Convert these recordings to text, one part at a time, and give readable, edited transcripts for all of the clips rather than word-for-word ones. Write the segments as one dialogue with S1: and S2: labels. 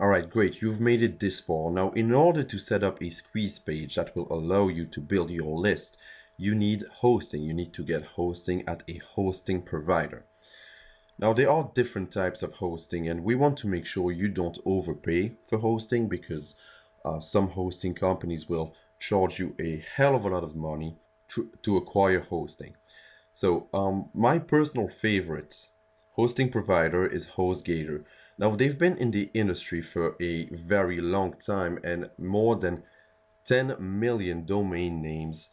S1: Alright, great, you've made it this far. Now, in order to set up a squeeze page that will allow you to build your list, you need hosting. You need to get hosting at a hosting provider. Now, there are different types of hosting, and we want to make sure you don't overpay for hosting because some hosting companies will charge you a hell of a lot of money to acquire hosting. So, my personal favorite hosting provider is HostGator. Now, they've been in the industry for a very long time, and more than 10 million domain names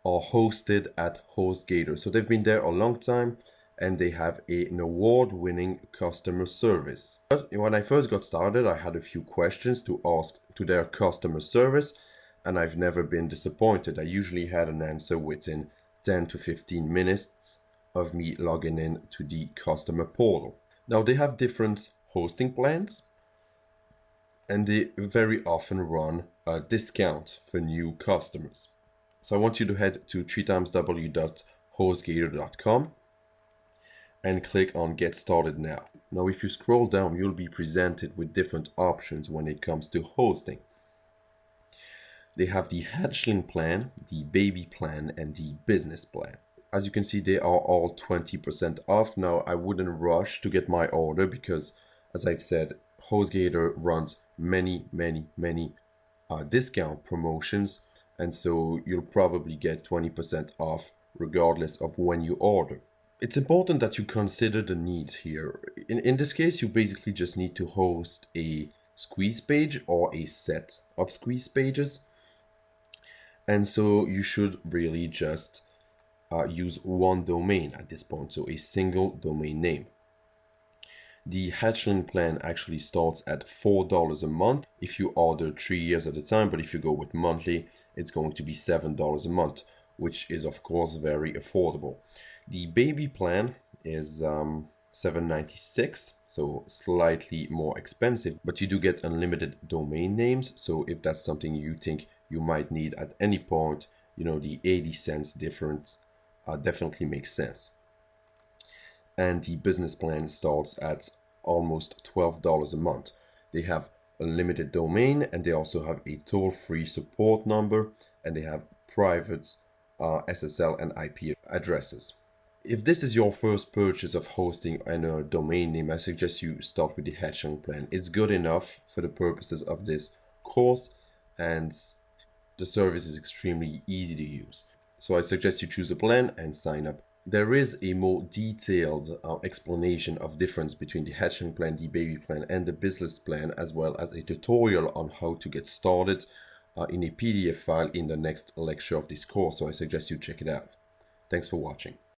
S1: are hosted at HostGator. So they've been there a long time and they have an award-winning customer service. But when I first got started, I had a few questions to ask to their customer service, and I've never been disappointed. I usually had an answer within 10 to 15 minutes of me logging in to the customer portal. Now, they have different hosting plans, and they very often run a discount for new customers. So I want you to head to www.hostgator.com and click on Get Started Now. Now, if you scroll down, you'll be presented with different options when it comes to hosting. They have the hatchling plan, the baby plan, and the business plan. As you can see, they are all 20% off. Now, I wouldn't rush to get my order because, as I've said, HostGator runs many discount promotions, and so you'll probably get 20% off regardless of when you order. It's important that you consider the needs here. In this case, you basically just need to host a squeeze page or a set of squeeze pages. And so you should really just use one domain at this point, so a single domain name. The hatchling plan actually starts at $4 a month if you order 3 years at a time, but if you go with monthly, it's going to be $7 a month, which is of course very affordable. The baby plan is $7.96, so slightly more expensive, but you do get unlimited domain names. So if that's something you think you might need at any point, you know, the 80 cents difference definitely makes sense. And the business plan starts at almost $12 a month. They have unlimited domain, and they also have a toll-free support number, and they have private SSL and IP addresses. If this is your first purchase of hosting and a domain name, I suggest you start with the hatchling plan. It's good enough for the purposes of this course, and the service is extremely easy to use. So I suggest you choose a plan and sign up. There is a more detailed explanation of difference between the hatchling plan, the baby plan, and the business plan, as well as a tutorial on how to get started in a PDF file in the next lecture of this course. So I suggest you check it out. Thanks for watching.